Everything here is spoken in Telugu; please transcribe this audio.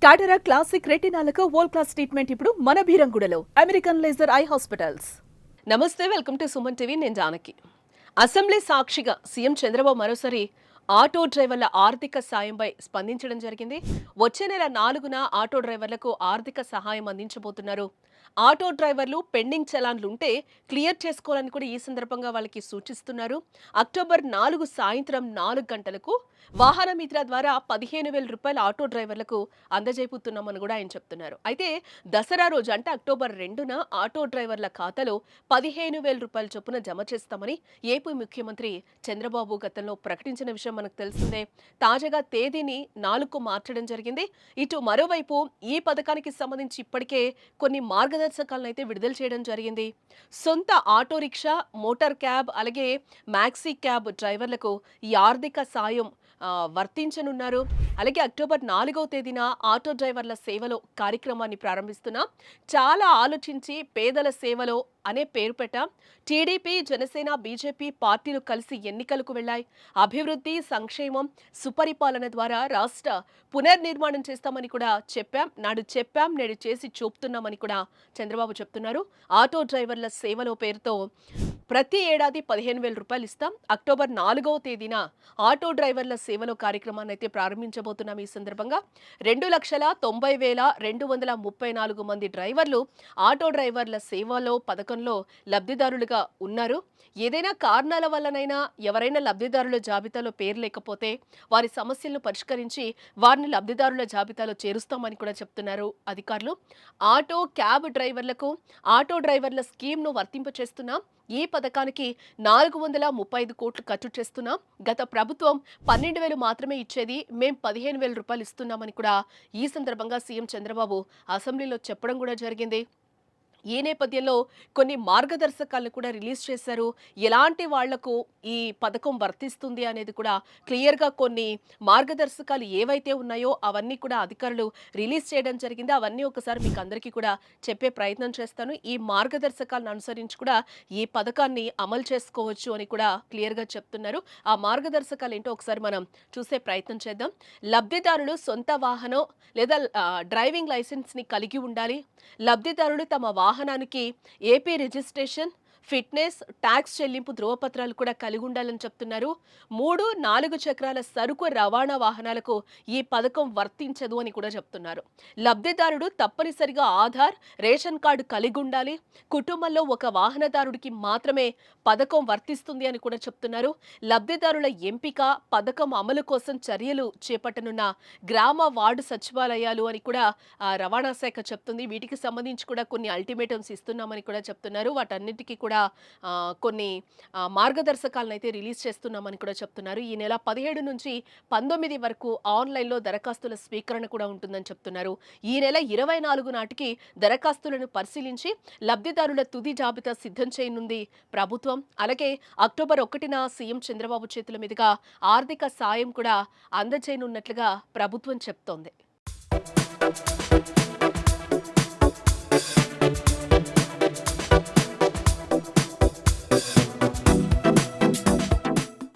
టాటరా క్లాసిక్ రెటినాలకు వరల్డ్ క్లాస్ ట్రీట్మెంట్ ఇప్పుడు మన భీరంగూడలో అమెరికన్ లేజర్ ఐ హాస్పిటల్స్. నమస్తే, వెల్కమ్ టు సుమన్ టీవీ. నేను జానకి. అసెంబ్లీ సాక్షిగా సీఎం చంద్రబాబు మరోసారి ఆటో డ్రైవర్ల ఆర్థిక సాయంపై స్పందించడం జరిగింది. వచ్చే నెల 4న ఆటో డ్రైవర్లకు ఆర్థిక సహాయం అందించబోతున్నారు. ఆటో డ్రైవర్లు పెండింగ్ చలాన్లుంటే క్లియర్ చేసుకోవాలని కూడా ఈ సందర్భంగా వాళ్ళకి సూచిస్తున్నారు. అక్టోబర్ 4 సాయంత్రం 4 గంటలకు వాహన మిత్ర ద్వారా 15,000 రూపాయల ఆటో డ్రైవర్లకు అందజేపుతున్నామని కూడా ఆయన చెప్తున్నారు. అయితే దసరా రోజు అంటే అక్టోబర్ 2న ఆటో డ్రైవర్ల ఖాతాలో 15,000 రూపాయల చొప్పున జమ చేస్తామని ఏపీ ముఖ్యమంత్రి చంద్రబాబు గతంలో ప్రకటించిన విషయం మనకు తెలిసిందే. తాజాగా తేదీని 4కు మార్చడం జరిగింది. ఇటు మరోవైపు ఈ పథకానికి సంబంధించి ఇప్పటికే కొన్ని మార్గదర్శకాలను అయితే విడుదల చేయడం జరిగింది. సొంత ఆటో రిక్షా, మోటార్ క్యాబ్, అలాగే మ్యాక్సీ క్యాబ్ డ్రైవర్లకు ఈ ఆర్థిక సాయం వర్తించనున్నారు. అలాగే అక్టోబర్ 4వ తేదీన ఆటో డ్రైవర్ల సేవలో కార్యక్రమాన్ని ప్రారంభిస్తున్నాం. చాలా ఆలోచించి పేదల సేవలో అనే పేరు పెట్టాం. టీడీపీ, జనసేన, బీజేపీ పార్టీలు కలిసి ఎన్నికలకు వెళ్లాయి. అభివృద్ధి, సంక్షేమం, సుపరిపాలన ద్వారా రాష్ట్ర పునర్నిర్మాణం చేస్తామని కూడా నాడు చెప్పాం, నేడు చేసి చూపుతున్నామని కూడా చంద్రబాబు చెప్తున్నారు. ఆటో డ్రైవర్ల సేవలో పేరుతో ప్రతి ఏడాది 15,000 రూపాయలు ఇస్తాం. అక్టోబర్ 4వ తేదీన ఆటో డ్రైవర్ల సేవలో కార్యక్రమాన్ని అయితే ప్రారంభించబోతున్నాం. ఈ సందర్భంగా 2,90,234 మంది డ్రైవర్లు ఆటో డ్రైవర్ల సేవలో పథకంలో లబ్ధిదారులుగా ఉన్నారు. ఏదైనా కారణాల వల్లనైనా ఎవరైనా లబ్ధిదారుల జాబితాలో పేరు లేకపోతే వారి సమస్యలను పరిష్కరించి వారిని లబ్ధిదారుల జాబితాలో చేరుస్తామని కూడా చెప్తున్నారు అధికారులు. ఆటో, క్యాబ్ డ్రైవర్లకు ఆటో డ్రైవర్ల స్కీమ్ను వర్తింపచేస్తున్నాం. ఈ పథకానికి 435 కోట్లు ఖర్చు చేస్తున్నాం. గత ప్రభుత్వం 12,000 మాత్రమే ఇచ్చేది, మేం 15,000 రూపాయలు ఇస్తున్నామని కూడా ఈ సందర్భంగా సీఎం చంద్రబాబు అసెంబ్లీలో చెప్పడం కూడా జరిగింది. ఈ నేపథ్యంలో కొన్ని మార్గదర్శకాలను కూడా రిలీజ్ చేశారు. ఎలాంటి వాళ్లకు ఈ పథకం వర్తిస్తుంది అనేది కూడా క్లియర్గా కొన్ని మార్గదర్శకాలు ఏవైతే ఉన్నాయో అవన్నీ కూడా అధికారులు రిలీజ్ చేయడం జరిగింది. అవన్నీ ఒకసారి మీకు అందరికీ కూడా చెప్పే ప్రయత్నం చేస్తాను. ఈ మార్గదర్శకాలను అనుసరించి కూడా ఈ పథకాన్ని అమలు చేసుకోవచ్చు అని కూడా క్లియర్గా చెప్తున్నారు. ఆ మార్గదర్శకాలు ఏంటో ఒకసారి మనం చూసే ప్రయత్నం చేద్దాం. లబ్ధిదారులు సొంత వాహనం లేదా డ్రైవింగ్ లైసెన్స్ని కలిగి ఉండాలి. లబ్ధిదారులు తమ వాహనానికి ఏపీ రిజిస్ట్రేషన్, ఫిట్నెస్, ట్యాక్స్ చెల్లింపు ధృవపత్రాలు కూడా కలిగి ఉండాలని చెప్తున్నారు. 3, 4 చక్రాల సరుకు రవాణా వాహనాలకు ఈ పథకం వర్తించదు అని కూడా చెప్తున్నారు. లబ్ధిదారుడు తప్పనిసరిగా ఆధార్, రేషన్ కార్డు కలిగి ఉండాలి. కుటుంబంలో ఒక వాహనదారుడికి మాత్రమే పథకం వర్తిస్తుంది అని కూడా చెప్తున్నారు. లబ్ధిదారుల ఎంపిక, పథకం అమలు కోసం చర్యలు చేపట్టనున్న గ్రామ వార్డు సచివాలయాలు అని కూడా రవాణా శాఖ చెప్తుంది. వీటికి సంబంధించి కూడా కొన్ని అల్టిమేటమ్స్ ఇస్తున్నామని కూడా చెప్తున్నారు. వాటన్నిటికీ కూడా కొన్ని మార్గదర్శకాలను అయితే రిలీజ్ చేస్తున్నామని కూడా చెప్తున్నారు. ఈ నెల 17 నుంచి 19 వరకు ఆన్లైన్లో దరఖాస్తుల స్వీకరణ కూడా ఉంటుందని చెప్తున్నారు. ఈ నెల 24 నాటికి దరఖాస్తులను పరిశీలించి లబ్ధిదారుల తుది జాబితా సిద్ధం చేయనుంది ప్రభుత్వం. అలాగే అక్టోబర్ 1న సీఎం చంద్రబాబు చేతుల మీదుగా ఆర్థిక సాయం కూడా అందజేయనున్నట్లుగా ప్రభుత్వం చెప్తోంది.